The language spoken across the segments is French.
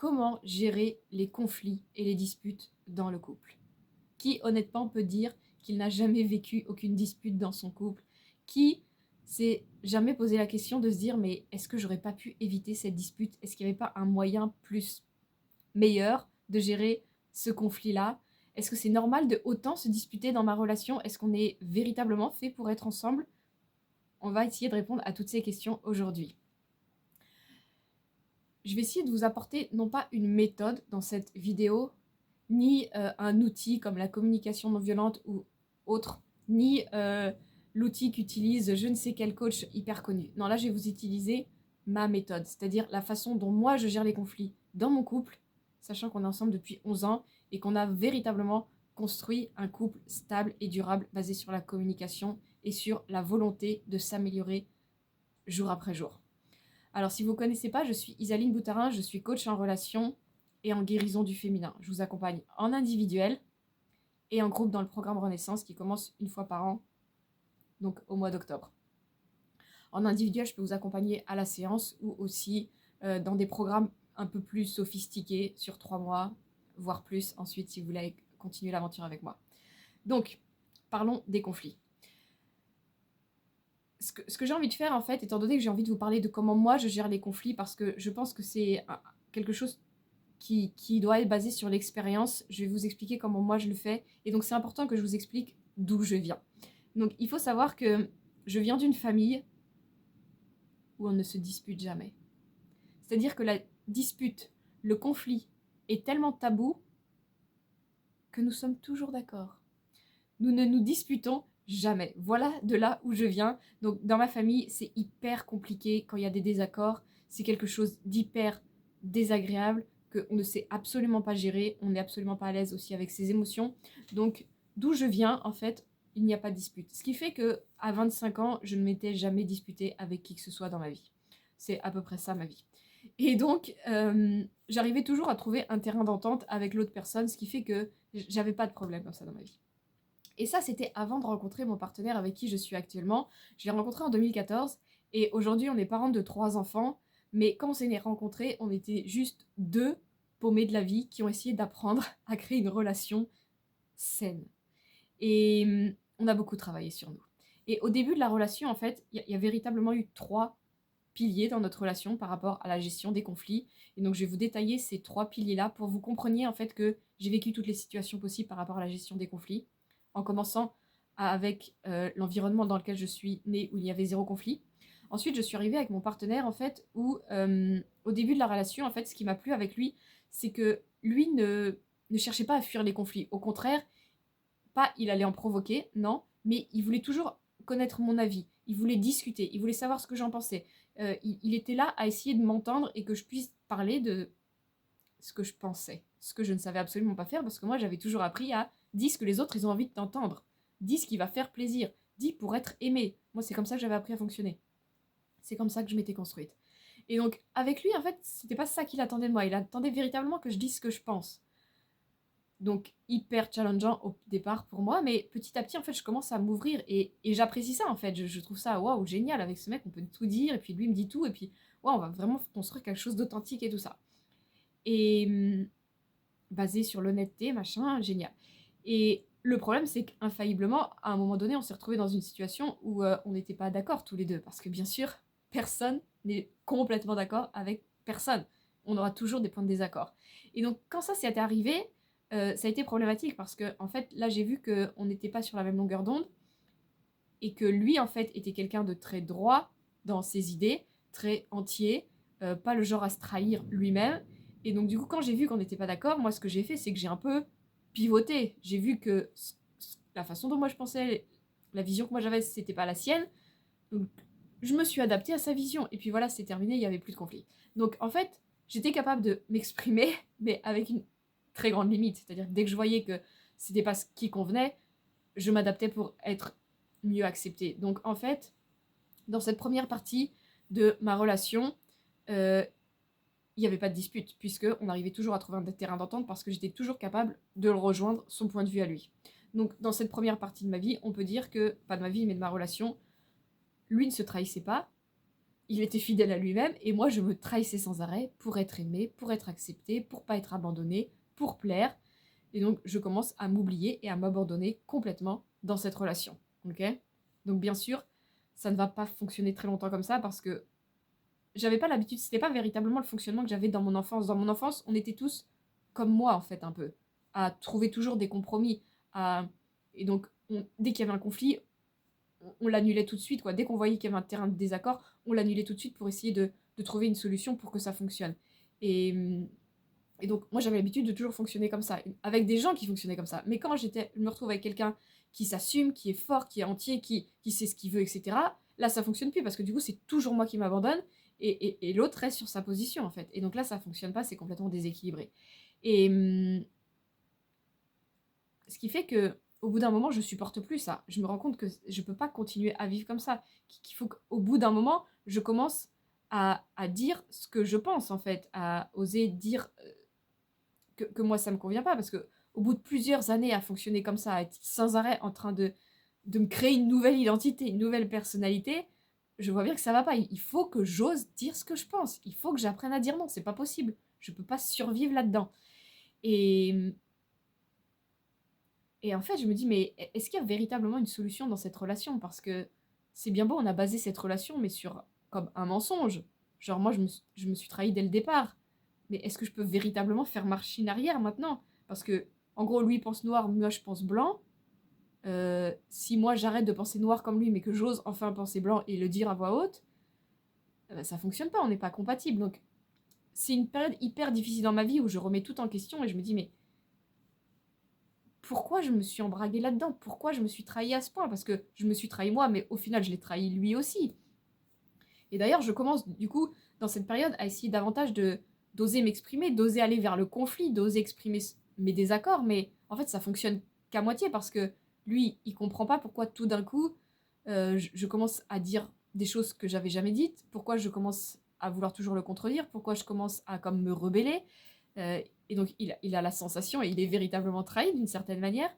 comment gérer les conflits et les disputes dans le couple. Qui honnêtement peut dire qu'il n'a jamais vécu aucune dispute dans son couple? Qui s'est jamais posé la question de se dire mais est-ce que j'aurais pas pu éviter cette dispute? Est-ce qu'il n'y avait pas un moyen plus meilleur de gérer ce conflit-là? Est-ce que c'est normal de autant se disputer dans ma relation? Est-ce qu'on est véritablement fait pour être ensemble? On va essayer de répondre à toutes ces questions aujourd'hui. Je vais essayer de vous apporter non pas une méthode dans cette vidéo, ni un outil comme la communication non violente ou autre, ni l'outil qu'utilise je ne sais quel coach hyper connu. Non, là, je vais vous utiliser ma méthode, c'est-à-dire la façon dont moi je gère les conflits dans mon couple, sachant qu'on est ensemble depuis 11 ans et qu'on a véritablement construit un couple stable et durable basé sur la communication et sur la volonté de s'améliorer jour après jour. Alors, si vous ne connaissez pas, je suis Isaline Boutarin, je suis coach en relation et en guérison du féminin. Je vous accompagne en individuel et en groupe dans le programme Renaissance qui commence une fois par an, donc au mois d'octobre. En individuel, je peux vous accompagner à la séance ou aussi dans des programmes un peu plus sophistiqués sur 3 mois, voire plus ensuite si vous voulez continuer l'aventure avec moi. Donc, parlons des conflits. Ce que j'ai envie de faire en fait, étant donné que j'ai envie de vous parler de comment moi je gère les conflits, parce que je pense que c'est quelque chose qui doit être basé sur l'expérience, je vais vous expliquer comment moi je le fais, et donc c'est important que je vous explique d'où je viens. Donc il faut savoir que je viens d'une famille où on ne se dispute jamais. C'est-à-dire que la dispute, le conflit est tellement tabou que nous sommes toujours d'accord. Nous ne nous disputons jamais. Voilà de là où je viens. Donc dans ma famille, c'est hyper compliqué quand il y a des désaccords. C'est quelque chose d'hyper désagréable qu'on ne sait absolument pas gérer. On n'est absolument pas à l'aise aussi avec ses émotions. Donc d'où je viens, en fait, il n'y a pas de dispute. Ce qui fait qu'à 25 ans, je ne m'étais jamais disputée avec qui que ce soit dans ma vie. C'est à peu près ça ma vie. Et donc, j'arrivais toujours à trouver un terrain d'entente avec l'autre personne, ce qui fait que j'avais pas de problème comme ça dans ma vie. Et ça, c'était avant de rencontrer mon partenaire avec qui je suis actuellement. Je l'ai rencontré en 2014 et aujourd'hui, on est parents de 3 enfants. Mais quand on s'est rencontrés, on était juste 2 paumés de la vie qui ont essayé d'apprendre à créer une relation saine. Et on a beaucoup travaillé sur nous. Et au début de la relation, en fait, il y a véritablement eu 3 piliers dans notre relation par rapport à la gestion des conflits. Et donc, je vais vous détailler ces 3 piliers-là pour que vous compreniez en fait que j'ai vécu toutes les situations possibles par rapport à la gestion des conflits, en commençant avec l'environnement dans lequel je suis née où il y avait 0 conflit. Ensuite, je suis arrivée avec mon partenaire en fait où au début de la relation, en fait, ce qui m'a plu avec lui, c'est que lui ne cherchait pas à fuir les conflits. Au contraire, pas il allait en provoquer, non, mais il voulait toujours connaître mon avis. Il voulait discuter, il voulait savoir ce que j'en pensais. Il était là à essayer de m'entendre et que je puisse parler de ce que je pensais. Ce que je ne savais absolument pas faire parce que moi j'avais toujours appris à dis ce que les autres ils ont envie de t'entendre. Dis ce qui va faire plaisir. Dis pour être aimé. Moi c'est comme ça que j'avais appris à fonctionner. C'est comme ça que je m'étais construite. Et donc avec lui en fait c'était pas ça qu'il attendait de moi. Il attendait véritablement que je dise ce que je pense. Donc hyper challengeant au départ pour moi, mais petit à petit en fait je commence à m'ouvrir et j'apprécie ça en fait, je trouve ça waouh génial avec ce mec, on peut tout dire et puis lui me dit tout et puis waouh on va vraiment construire quelque chose d'authentique et tout ça. Et basé sur l'honnêteté, machin, génial. Et le problème c'est qu'infailliblement à un moment donné on s'est retrouvé dans une situation où on n'était pas d'accord tous les deux, parce que bien sûr personne n'est complètement d'accord avec personne, on aura toujours des points de désaccord. Et donc quand ça s'est arrivé, ça a été problématique parce que en fait là j'ai vu qu'on n'était pas sur la même longueur d'onde et que lui en fait était quelqu'un de très droit dans ses idées, très entier, pas le genre à se trahir lui-même. Et donc du coup quand j'ai vu qu'on n'était pas d'accord, moi ce que j'ai fait c'est que j'ai un peu pivoté. J'ai vu que la façon dont moi je pensais, la vision que moi j'avais c'était pas la sienne, donc je me suis adaptée à sa vision et puis voilà c'est terminé, il n'y avait plus de conflit. Donc en fait j'étais capable de m'exprimer mais avec une très grande limite, c'est-à-dire que dès que je voyais que c'était pas ce qui convenait, je m'adaptais pour être mieux acceptée. Donc en fait, dans cette première partie de ma relation, il n'y avait pas de dispute, puisqu'on arrivait toujours à trouver un terrain d'entente parce que j'étais toujours capable de le rejoindre, son point de vue à lui. Donc dans cette première partie de ma vie, on peut dire que, pas de ma vie mais de ma relation, lui ne se trahissait pas, il était fidèle à lui-même, et moi, je me trahissais sans arrêt pour être aimée, pour être acceptée, pour pas être abandonnée, pour plaire. Et donc, je commence à m'oublier et à m'abandonner complètement dans cette relation. Ok? Donc, bien sûr, ça ne va pas fonctionner très longtemps comme ça parce que j'avais pas l'habitude, c'était pas véritablement le fonctionnement que j'avais dans mon enfance. Dans mon enfance, on était tous comme moi, en fait, un peu, à trouver toujours des compromis. À... Et donc, dès qu'il y avait un conflit, on l'annulait tout de suite, quoi. Dès qu'on voyait qu'il y avait un terrain de désaccord, on l'annulait tout de suite pour essayer de trouver une solution pour que ça fonctionne. Et, et donc, moi, j'avais l'habitude de toujours fonctionner comme ça, avec des gens qui fonctionnaient comme ça. Mais quand je me retrouve avec quelqu'un qui s'assume, qui est fort, qui est entier, qui sait ce qu'il veut, etc., là, ça fonctionne plus, parce que du coup, c'est toujours moi qui m'abandonne, et l'autre reste sur sa position, en fait. Et donc là, ça fonctionne pas, c'est complètement déséquilibré. Et ce qui fait que au bout d'un moment, je supporte plus ça. Je me rends compte que je peux pas continuer à vivre comme ça. Qu'il faut qu'au bout d'un moment, je commence à dire ce que je pense, en fait, à oser dire que moi, ça me convient pas, parce que au bout de plusieurs années à fonctionner comme ça, à être sans arrêt en train de me créer une nouvelle identité, une nouvelle personnalité, je vois bien que ça va pas. Il faut que j'ose dire ce que je pense. Il faut que j'apprenne à dire non. C'est pas possible. Je peux pas survivre là-dedans. Et Et en fait, je me dis, mais est-ce qu'il y a véritablement une solution dans cette relation? Parce que c'est bien beau, on a basé cette relation, mais sur comme un mensonge. Genre, moi, je me suis trahie dès le départ. Mais est-ce que je peux véritablement faire machine arrière maintenant? Parce que, en gros, lui pense noir, moi je pense blanc. Si moi j'arrête de penser noir comme lui, mais que j'ose enfin penser blanc et le dire à voix haute, ça fonctionne pas, on n'est pas compatibles. Donc, c'est une période hyper difficile dans ma vie où je remets tout en question et je me dis, mais pourquoi je me suis embraguée là-dedans? Pourquoi je me suis trahie à ce point? Parce que je me suis trahie moi, mais au final, je l'ai trahi lui aussi. Et d'ailleurs, je commence du coup, dans cette période, à essayer davantage d'oser m'exprimer, d'oser aller vers le conflit, d'oser exprimer mes désaccords, mais en fait, ça fonctionne qu'à moitié parce que lui, il comprend pas pourquoi tout d'un coup, je commence à dire des choses que j'avais jamais dites, pourquoi je commence à vouloir toujours le contredire, pourquoi je commence à comme me rebeller. Et donc, il a la sensation, et il est véritablement trahi d'une certaine manière.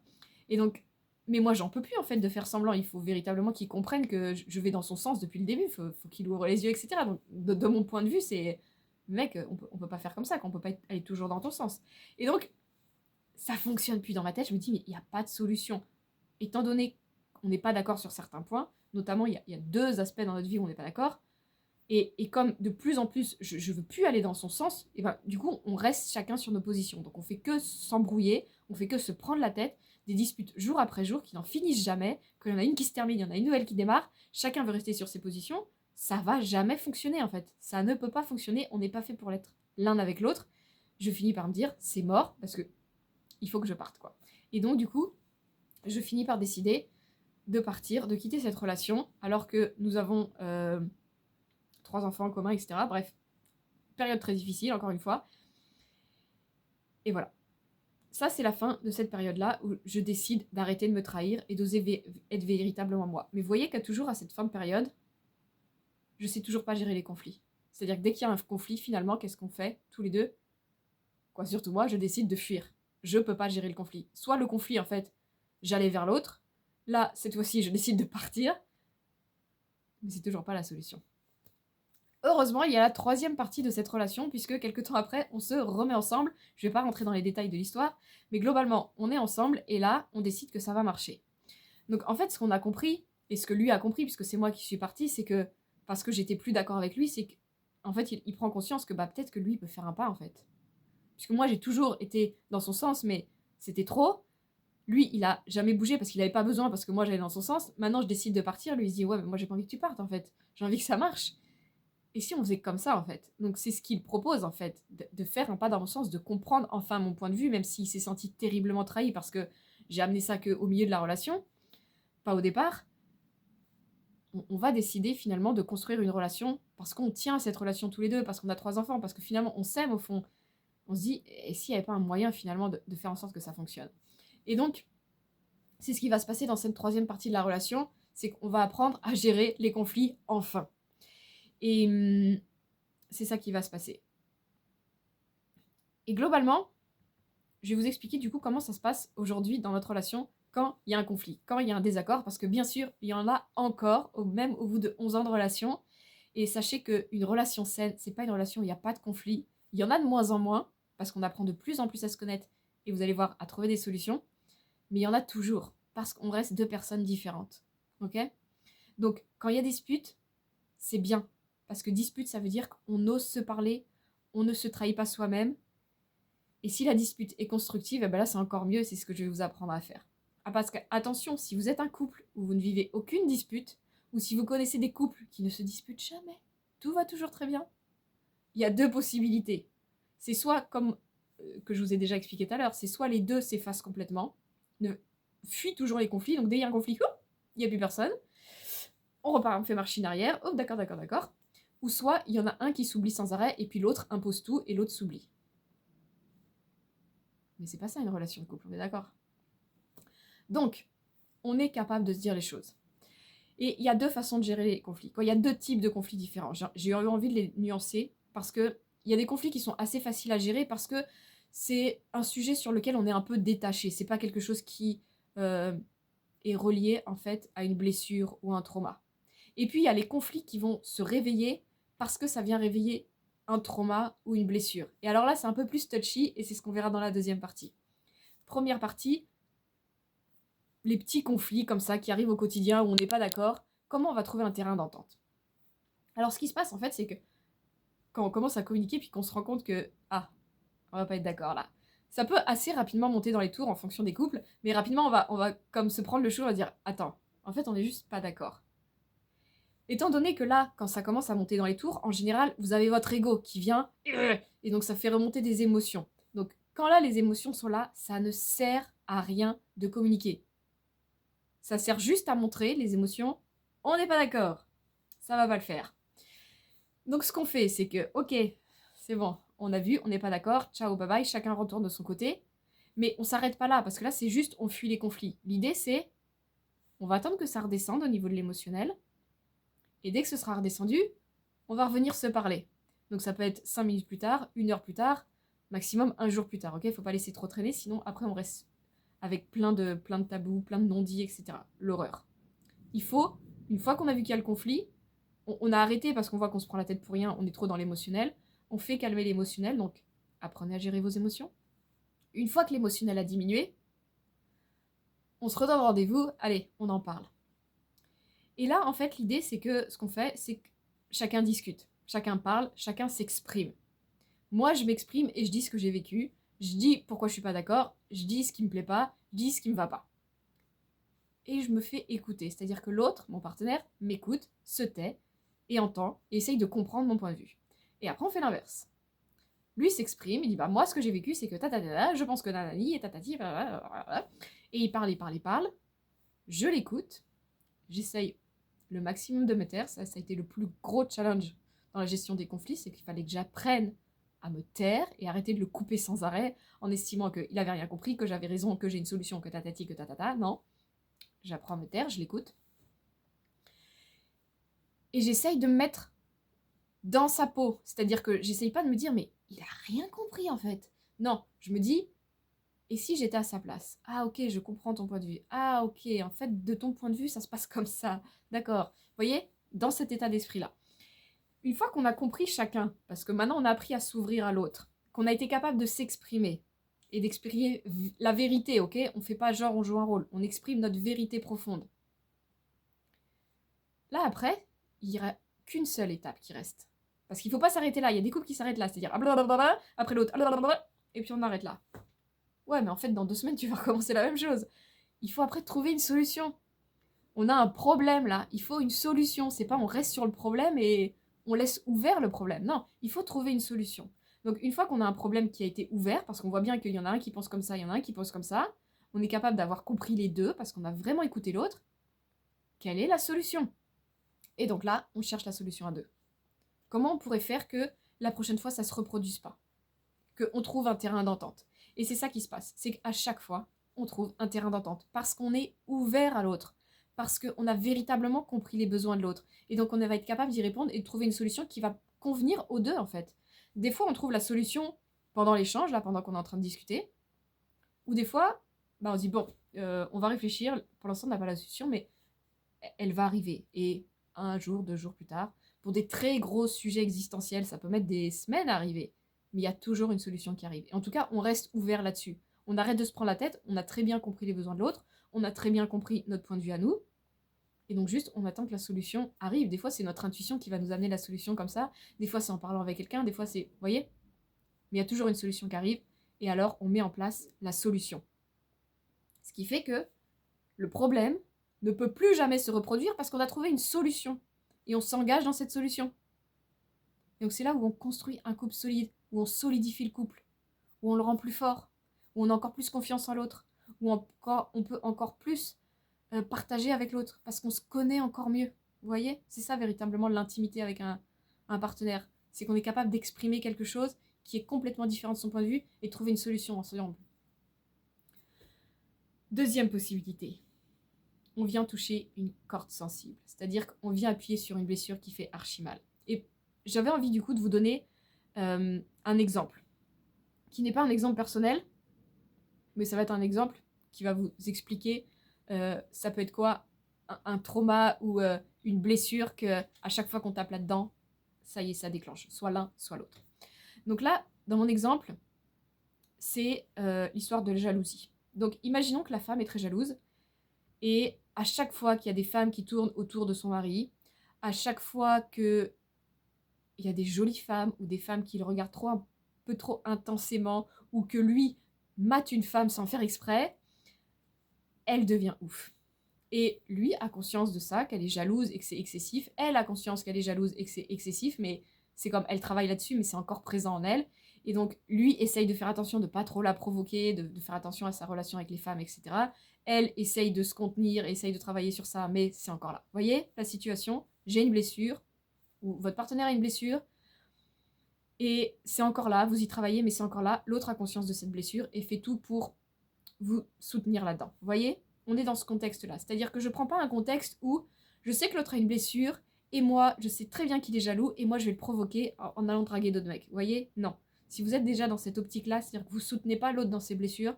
Et donc, mais moi, j'en peux plus en fait de faire semblant. Il faut véritablement qu'il comprenne que je vais dans son sens depuis le début. Faut qu'il ouvre les yeux, etc. Donc, de mon point de vue, c'est mec, on peut pas faire comme ça, qu'on peut pas aller toujours dans ton sens. Et donc, ça fonctionne plus dans ma tête. Je me dis, mais il n'y a pas de solution. Étant donné qu'on n'est pas d'accord sur certains points, notamment, il y a deux aspects dans notre vie où on n'est pas d'accord. Et comme de plus en plus, je veux plus aller dans son sens, et ben, du coup, on reste chacun sur nos positions. Donc on fait que s'embrouiller, on fait que se prendre la tête, des disputes jour après jour qui n'en finissent jamais, qu'il y en a une qui se termine, il y en a une nouvelle qui démarre, chacun veut rester sur ses positions, ça va jamais fonctionner en fait. Ça ne peut pas fonctionner, on n'est pas fait pour l'être l'un avec l'autre. Je finis par me dire, c'est mort, parce que il faut que je parte, quoi. Et donc, du coup, je finis par décider de partir, de quitter cette relation, alors que nous avons 3 enfants en commun, etc. Bref, période très difficile, encore une fois. Et voilà. Ça, c'est la fin de cette période-là où je décide d'arrêter de me trahir et d'oser être véritablement moi. Mais vous voyez qu'à toujours à cette fin de période, je sais toujours pas gérer les conflits. C'est-à-dire que dès qu'il y a un conflit, finalement, qu'est-ce qu'on fait tous les deux? Quoi, surtout moi, je décide de fuir. Je peux pas gérer le conflit. Soit le conflit, en fait, j'allais vers l'autre. Là, cette fois-ci, je décide de partir. Mais c'est toujours pas la solution. Heureusement, il y a la troisième partie de cette relation, puisque quelques temps après, on se remet ensemble. Je vais pas rentrer dans les détails de l'histoire, mais globalement, on est ensemble, et là, on décide que ça va marcher. Donc en fait, ce qu'on a compris, et ce que lui a compris, puisque c'est moi qui suis partie, c'est que, parce que j'étais plus d'accord avec lui, c'est qu'en fait, il prend conscience que bah, peut-être que lui, il peut faire un pas, en fait. Puisque moi, j'ai toujours été dans son sens, mais c'était trop. Lui, il a jamais bougé parce qu'il avait pas besoin, parce que moi, j'allais dans son sens. Maintenant, je décide de partir. Lui, il se dit, ouais, mais moi, j'ai pas envie que tu partes, en fait. J'ai envie que ça marche. Et si on faisait comme ça, en fait? Donc c'est ce qu'il propose, en fait, de faire un pas dans mon sens, de comprendre enfin mon point de vue, même s'il s'est senti terriblement trahi, parce que j'ai amené ça qu'au milieu de la relation, pas au départ. On va décider finalement de construire une relation, parce qu'on tient à cette relation tous les deux, parce qu'on a 3 enfants, parce que finalement on s'aime au fond. On se dit, et s'il n'y avait pas un moyen finalement de faire en sorte que ça fonctionne? Et donc, c'est ce qui va se passer dans cette troisième partie de la relation, c'est qu'on va apprendre à gérer les conflits enfin. Et c'est ça qui va se passer. Et globalement, je vais vous expliquer du coup comment ça se passe aujourd'hui dans notre relation quand il y a un conflit, quand il y a un désaccord, parce que bien sûr, il y en a encore, même au bout de 11 ans de relation. Et sachez qu'une relation saine, c'est pas une relation où il n'y a pas de conflit. Il y en a de moins en moins, parce qu'on apprend de plus en plus à se connaître, et vous allez voir, à trouver des solutions. Mais il y en a toujours, parce qu'on reste deux personnes différentes. Ok? Donc, quand il y a dispute, c'est bien. Parce que dispute, ça veut dire qu'on ose se parler, on ne se trahit pas soi-même. Et si la dispute est constructive, eh ben là, c'est encore mieux, c'est ce que je vais vous apprendre à faire. Ah, parce que, attention, si vous êtes un couple où vous ne vivez aucune dispute, ou si vous connaissez des couples qui ne se disputent jamais, tout va toujours très bien, il y a deux possibilités. C'est soit, comme que je vous ai déjà expliqué tout à l'heure, c'est soit les deux s'effacent complètement, ne fuient toujours les conflits, donc dès qu'il y a un conflit, il n'y a plus personne, on repart, on fait machine arrière, oh d'accord, d'accord, d'accord. Ou soit il y en a un qui s'oublie sans arrêt, et puis l'autre impose tout, et l'autre s'oublie. Mais c'est pas ça une relation de couple, on est d'accord. Donc, on est capable de se dire les choses. Et il y a deux façons de gérer les conflits. Il y a deux types de conflits différents. J'ai eu envie de les nuancer parce qu'il y a des conflits qui sont assez faciles à gérer parce que c'est un sujet sur lequel on est un peu détaché. C'est pas quelque chose qui est relié en fait à une blessure ou un trauma. Et puis il y a les conflits qui vont se réveiller parce que ça vient réveiller un trauma ou une blessure. Et alors là, c'est un peu plus touchy et c'est ce qu'on verra dans la deuxième partie. Première partie, les petits conflits comme ça qui arrivent au quotidien où on n'est pas d'accord, comment on va trouver un terrain d'entente? Alors ce qui se passe en fait, c'est que quand on commence à communiquer puis qu'on se rend compte que on va pas être d'accord là, ça peut assez rapidement monter dans les tours en fonction des couples, mais rapidement on va comme se prendre le chou, on va dire attends, en fait on est juste pas d'accord. Étant donné que là, quand ça commence à monter dans les tours, en général, vous avez votre ego qui vient et donc ça fait remonter des émotions. Donc quand là les émotions sont là, ça ne sert à rien de communiquer. Ça sert juste à montrer les émotions. On n'est pas d'accord. Ça va pas le faire. Donc ce qu'on fait, c'est que, ok, c'est bon, on a vu, on n'est pas d'accord, ciao, bye bye, chacun retourne de son côté. Mais on s'arrête pas là, parce que là, c'est juste, on fuit les conflits. L'idée, c'est, on va attendre que ça redescende au niveau de l'émotionnel. Et dès que ce sera redescendu, on va revenir se parler. Donc ça peut être 5 minutes plus tard, 1 heure plus tard, maximum 1 jour plus tard, ok? Faut pas laisser trop traîner, sinon après on reste avec plein de tabous, plein de non-dits, etc. L'horreur. Il faut, une fois qu'on a vu qu'il y a le conflit, on a arrêté parce qu'on voit qu'on se prend la tête pour rien, on est trop dans l'émotionnel, on fait calmer l'émotionnel, donc apprenez à gérer vos émotions. Une fois que l'émotionnel a diminué, on se redonne rendez-vous, allez, on en parle. Et là, en fait, l'idée, c'est que ce qu'on fait, c'est que chacun discute, chacun parle, chacun s'exprime. Moi, je m'exprime et je dis ce que j'ai vécu, je dis pourquoi je suis pas d'accord, je dis ce qui me plaît pas, je dis ce qui me va pas. Et je me fais écouter, c'est-à-dire que l'autre, mon partenaire, m'écoute, se tait, et entend, et essaye de comprendre mon point de vue. Et après, on fait l'inverse. Lui s'exprime, il dit bah moi ce que j'ai vécu c'est que tatatata, je pense que nanani et tatati, blablabla. Et il parle, il parle, il parle. Je l'écoute, j'essaye le maximum de me taire. Ça a été le plus gros challenge dans la gestion des conflits, c'est qu'il fallait que j'apprenne à me taire et arrêter de le couper sans arrêt en estimant qu'il avait rien compris, que j'avais raison, que j'ai une solution, que tatati, que tatata. Non, j'apprends à me taire, je l'écoute. Et j'essaye de me mettre dans sa peau. C'est-à-dire que j'essaye pas de me dire, mais il a rien compris en fait. Non, je me dis, et si j'étais à sa place? Ah ok, je comprends ton point de vue. Ah ok, en fait, de ton point de vue, ça se passe comme ça. D'accord. Vous voyez, dans cet état d'esprit-là. Une fois qu'on a compris chacun, parce que maintenant on a appris à s'ouvrir à l'autre, qu'on a été capable de s'exprimer et d'exprimer la vérité, ok? On fait pas genre on joue un rôle, on exprime notre vérité profonde. Là après, il n'y aura qu'une seule étape qui reste. Parce qu'il ne faut pas s'arrêter là. Il y a des couples qui s'arrêtent là. C'est-à-dire, après l'autre, et puis on arrête là. Ouais, mais en fait, dans 2 semaines, tu vas recommencer la même chose. Il faut après trouver une solution. On a un problème là. Il faut une solution. C'est pas on reste sur le problème et on laisse ouvert le problème. Non, il faut trouver une solution. Donc, une fois qu'on a un problème qui a été ouvert, parce qu'on voit bien qu'il y en a un qui pense comme ça, il y en a un qui pense comme ça, on est capable d'avoir compris les deux parce qu'on a vraiment écouté l'autre. Quelle est la solution? Et donc là, on cherche la solution à deux. Comment on pourrait faire que la prochaine fois, ça ne se reproduise pas? Qu'on trouve un terrain d'entente. Et c'est ça qui se passe. C'est qu'à chaque fois, on trouve un terrain d'entente. Parce qu'on est ouvert à l'autre. Parce qu'on a véritablement compris les besoins de l'autre. Et donc, on va être capable d'y répondre et de trouver une solution qui va convenir aux deux, en fait. Des fois, on trouve la solution pendant l'échange, là, pendant qu'on est en train de discuter. Ou des fois, on se dit, bon, on va réfléchir. Pour l'instant, on n'a pas la solution, mais elle va arriver. Et 1 jour, 2 jours plus tard, Pour des très gros sujets existentiels, ça peut mettre des semaines à arriver, mais il y a toujours une solution qui arrive. Et en tout cas, on reste ouvert là-dessus. On arrête de se prendre la tête, on a très bien compris les besoins de l'autre, on a très bien compris notre point de vue à nous, et donc juste, on attend que la solution arrive. Des fois, c'est notre intuition qui va nous amener la solution comme ça, des fois, c'est en parlant avec quelqu'un, des fois, c'est... Vous voyez? Mais il y a toujours une solution qui arrive, et alors, on met en place la solution. Ce qui fait que le problème ne peut plus jamais se reproduire parce qu'on a trouvé une solution, et on s'engage dans cette solution. Et donc c'est là où on construit un couple solide, où on solidifie le couple, où on le rend plus fort, où on a encore plus confiance en l'autre, où on peut encore plus partager avec l'autre, parce qu'on se connaît encore mieux. Vous voyez? C'est ça véritablement l'intimité avec un partenaire. C'est qu'on est capable d'exprimer quelque chose qui est complètement différent de son point de vue et trouver une solution ensemble. Deuxième possibilité. On vient toucher une corde sensible. C'est-à-dire qu'on vient appuyer sur une blessure qui fait archi mal. Et j'avais envie du coup de vous donner un exemple, qui n'est pas un exemple personnel, mais ça va être un exemple qui va vous expliquer ça peut être quoi un trauma ou une blessure que à chaque fois qu'on tape là-dedans, ça y est, ça déclenche. Soit l'un, soit l'autre. Donc là, dans mon exemple, c'est l'histoire de la jalousie. Donc imaginons que la femme est très jalouse et à chaque fois qu'il y a des femmes qui tournent autour de son mari, à chaque fois qu'il y a des jolies femmes ou des femmes qui le regardent un peu trop intensément ou que lui mate une femme sans faire exprès, elle devient ouf. Et lui a conscience de ça, qu'elle est jalouse et que c'est excessif. Elle a conscience qu'elle est jalouse et que c'est excessif, mais c'est comme elle travaille là-dessus, mais c'est encore présent en elle. Et donc, lui essaye de faire attention, de pas trop la provoquer, de faire attention à sa relation avec les femmes, etc. Elle essaye de se contenir, essaye de travailler sur ça, mais c'est encore là. Vous voyez la situation? J'ai une blessure, ou votre partenaire a une blessure, et c'est encore là, vous y travaillez, mais c'est encore là. L'autre a conscience de cette blessure et fait tout pour vous soutenir là-dedans. Vous voyez? On est dans ce contexte-là. C'est-à-dire que je ne prends pas un contexte où je sais que l'autre a une blessure et moi, je sais très bien qu'il est jaloux et moi, je vais le provoquer en allant draguer d'autres mecs. Vous voyez? Non. Si vous êtes déjà dans cette optique-là, c'est-à-dire que vous ne soutenez pas l'autre dans ses blessures,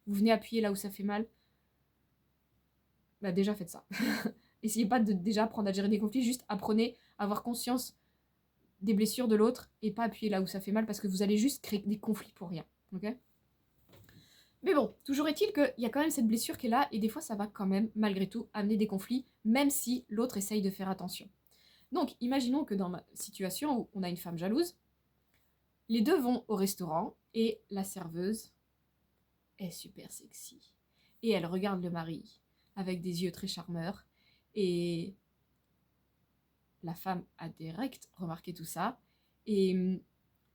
vous venez appuyer là où ça fait mal, bah déjà faites ça. Essayez pas de déjà apprendre à gérer des conflits, juste apprenez à avoir conscience des blessures de l'autre et pas appuyer là où ça fait mal parce que vous allez juste créer des conflits pour rien. Ok? Mais bon, toujours est-il qu'il y a quand même cette blessure qui est là, et des fois ça va quand même, malgré tout, amener des conflits, même si l'autre essaye de faire attention. Donc, imaginons que dans ma situation où on a une femme jalouse, les deux vont au restaurant, et la serveuse est super sexy. Et elle regarde le mari, avec des yeux très charmeurs, et la femme a direct remarqué tout ça, et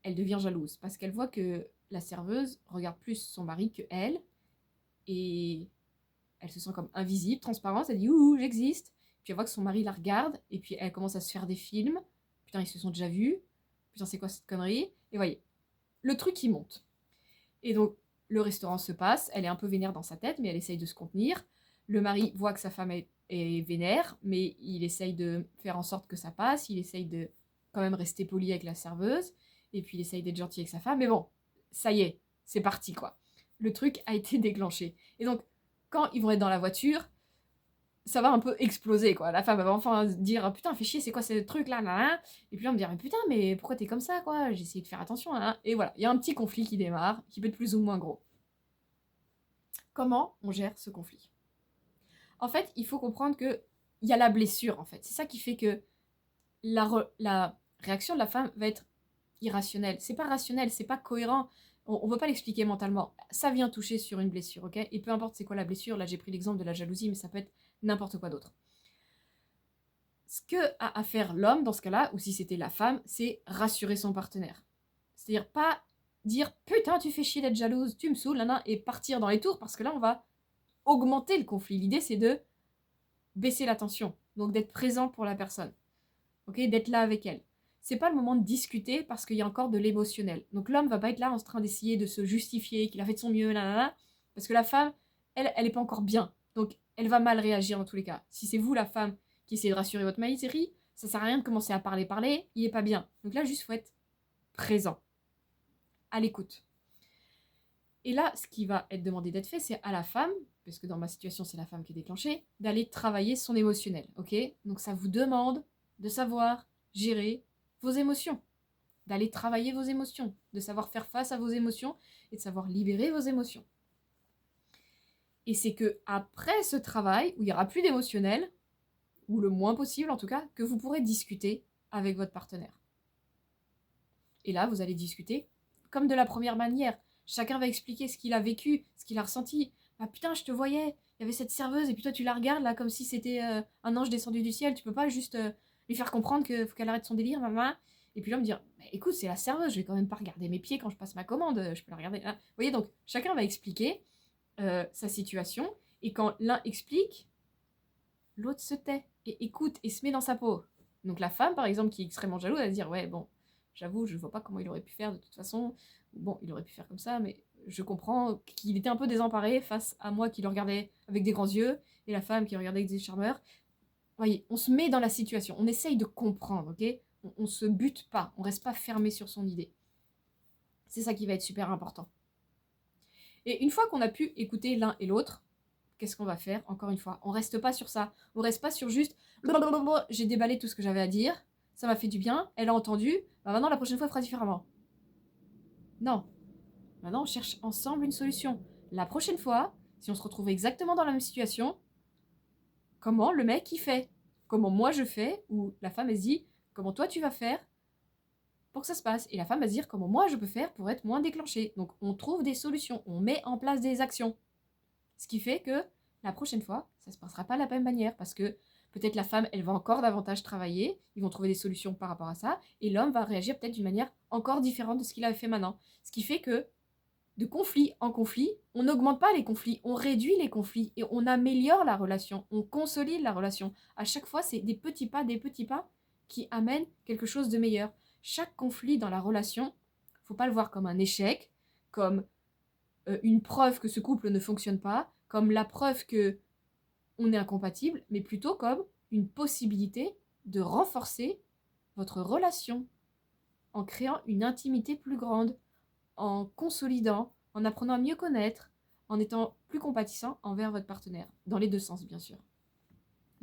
elle devient jalouse, parce qu'elle voit que la serveuse regarde plus son mari que elle, et elle se sent comme invisible, transparente, elle dit ouh, j'existe. Puis elle voit que son mari la regarde, et puis elle commence à se faire des films. Putain, ils se sont déjà vus. Putain, c'est quoi cette connerie? Et voyez, le truc qui monte. Et donc, le restaurant se passe, elle est un peu vénère dans sa tête, mais elle essaye de se contenir. Le mari voit que sa femme est vénère, mais il essaye de faire en sorte que ça passe, il essaye de quand même rester poli avec la serveuse, et puis il essaye d'être gentil avec sa femme, mais bon, ça y est, c'est parti, quoi. Le truc a été déclenché. Et donc, quand ils vont être dans la voiture, ça va un peu exploser, quoi. La femme va enfin dire « Putain, fais chier, c'est quoi ce truc-là ?» Et puis là, on me dit « Putain, mais pourquoi t'es comme ça, quoi? J'ai essayé de faire attention, hein. » Et voilà, il y a un petit conflit qui démarre, qui peut être plus ou moins gros. Comment on gère ce conflit? En fait, il faut comprendre qu'il y a la blessure, en fait. C'est ça qui fait que la réaction de la femme va être irrationnelle. C'est pas rationnel, c'est pas cohérent. On ne peut pas l'expliquer mentalement. Ça vient toucher sur une blessure, ok? Et peu importe c'est quoi la blessure, là j'ai pris l'exemple de la jalousie, mais ça peut être n'importe quoi d'autre. Ce que a à faire l'homme dans ce cas-là, ou si c'était la femme, c'est rassurer son partenaire. C'est-à-dire pas dire « Putain, tu fais chier d'être jalouse, tu me saoules, et partir dans les tours, parce que là on va augmenter le conflit. L'idée c'est de baisser la tension, donc d'être présent pour la personne, ok? D'être là avec elle. C'est pas le moment de discuter parce qu'il y a encore de l'émotionnel. Donc l'homme va pas être là en train d'essayer de se justifier, qu'il a fait de son mieux, parce que la femme, elle est pas encore bien. Donc elle va mal réagir dans tous les cas. Si c'est vous la femme qui essayez de rassurer votre mari, ça sert à rien de commencer à parler, il est pas bien. Donc là juste faut être présent, à l'écoute. Et là, ce qui va être demandé d'être fait, c'est à la femme, parce que dans ma situation c'est la femme qui est déclenchée, d'aller travailler son émotionnel, ok? Donc ça vous demande de savoir gérer vos émotions, d'aller travailler vos émotions, de savoir faire face à vos émotions et de savoir libérer vos émotions. Et c'est que après ce travail, où il n'y aura plus d'émotionnel, ou le moins possible en tout cas, que vous pourrez discuter avec votre partenaire. Et là, vous allez discuter comme de la première manière. Chacun va expliquer ce qu'il a vécu, ce qu'il a ressenti. Ah putain, je te voyais, il y avait cette serveuse, et puis toi tu la regardes là comme si c'était un ange descendu du ciel. Tu peux pas juste lui faire comprendre qu'il faut qu'elle arrête son délire, maman. Et puis là me dire, mais écoute, c'est la serveuse, je vais quand même pas regarder mes pieds quand je passe ma commande, je peux la regarder. Hein. Vous voyez, donc chacun va expliquer sa situation, et quand l'un explique, l'autre se tait et écoute et se met dans sa peau. Donc la femme, par exemple, qui est extrêmement jalouse, elle va se dire, ouais, bon, j'avoue, je vois pas comment il aurait pu faire de toute façon. Bon, il aurait pu faire comme ça, mais je comprends qu'il était un peu désemparé face à moi qui le regardais avec des grands yeux, et la femme qui le regardait avec des charmeurs. Voyez, on se met dans la situation, on essaye de comprendre, ok? On se bute pas, on reste pas fermé sur son idée. C'est ça qui va être super important. Et une fois qu'on a pu écouter l'un et l'autre, qu'est-ce qu'on va faire? Encore une fois, on reste pas sur ça. On reste pas sur juste j'ai déballé tout ce que j'avais à dire, ça m'a fait du bien, elle a entendu, bah maintenant la prochaine fois elle fera différemment. Non. Maintenant on cherche ensemble une solution. La prochaine fois, si on se retrouve exactement dans la même situation, comment le mec il fait? Comment moi je fais? Ou la femme elle se dit comment toi tu vas faire pour que ça se passe? Et la femme va se dire comment moi je peux faire pour être moins déclenchée. Donc on trouve des solutions, on met en place des actions. Ce qui fait que la prochaine fois, ça ne se passera pas de la même manière parce que peut-être la femme, elle va encore davantage travailler, ils vont trouver des solutions par rapport à ça, et l'homme va réagir peut-être d'une manière encore différente de ce qu'il avait fait maintenant. Ce qui fait que de conflit en conflit, on n'augmente pas les conflits, on réduit les conflits et on améliore la relation, on consolide la relation. À chaque fois, c'est des petits pas qui amènent quelque chose de meilleur. Chaque conflit dans la relation, il ne faut pas le voir comme un échec, comme une preuve que ce couple ne fonctionne pas, comme la preuve que on est incompatible, mais plutôt comme une possibilité de renforcer votre relation en créant une intimité plus grande, en consolidant, en apprenant à mieux connaître, en étant plus compatissant envers votre partenaire, dans les deux sens bien sûr.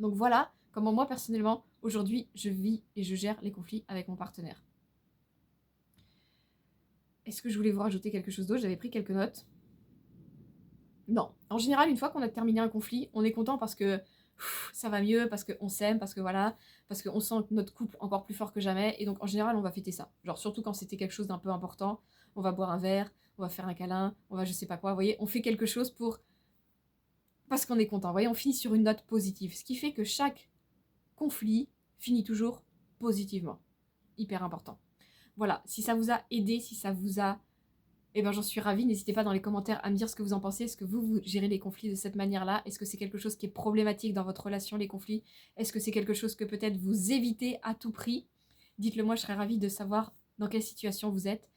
Donc voilà comment moi personnellement, aujourd'hui, je vis et je gère les conflits avec mon partenaire. Est-ce que je voulais vous rajouter quelque chose d'autre? J'avais pris quelques notes. Non. En général, une fois qu'on a terminé un conflit, on est content parce que ça va mieux, parce qu'on s'aime, parce que voilà, parce qu'on sent notre couple encore plus fort que jamais. Et donc, en général, on va fêter ça. Genre, surtout quand c'était quelque chose d'un peu important, on va boire un verre, on va faire un câlin, on va je sais pas quoi. Vous voyez, on fait quelque chose pour... parce qu'on est content. Vous voyez, on finit sur une note positive. Ce qui fait que chaque conflit finit toujours positivement. Hyper important. Voilà, si ça vous a aidé, si ça vous a... Eh ben, j'en suis ravie. N'hésitez pas dans les commentaires à me dire ce que vous en pensez. Est-ce que vous gérez les conflits de cette manière-là? Est-ce que c'est quelque chose qui est problématique dans votre relation, les conflits? Est-ce que c'est quelque chose que peut-être vous évitez à tout prix? Dites-le moi, je serais ravie de savoir dans quelle situation vous êtes.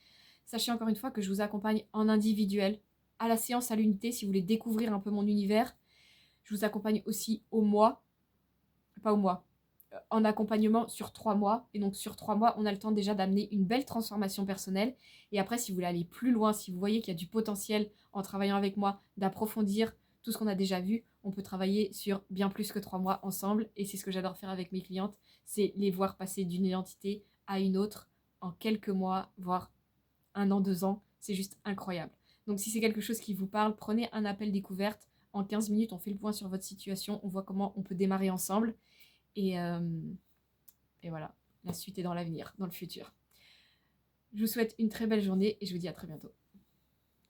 Sachez encore une fois que je vous accompagne en individuel, à la séance à l'unité, si vous voulez découvrir un peu mon univers. Je vous accompagne aussi au mois, pas au mois, en accompagnement sur 3 mois. Et donc sur 3 mois, on a le temps déjà d'amener une belle transformation personnelle. Et après, si vous voulez aller plus loin, si vous voyez qu'il y a du potentiel en travaillant avec moi, d'approfondir tout ce qu'on a déjà vu, on peut travailler sur bien plus que 3 mois ensemble. Et c'est ce que j'adore faire avec mes clientes, c'est les voir passer d'une identité à une autre en quelques mois, voire 1 an, 2 ans. C'est juste incroyable. Donc si c'est quelque chose qui vous parle, prenez un appel découverte. En 15 minutes, on fait le point sur votre situation, on voit comment on peut démarrer ensemble. Et voilà, la suite est dans l'avenir, dans le futur. Je vous souhaite une très belle journée et je vous dis à très bientôt.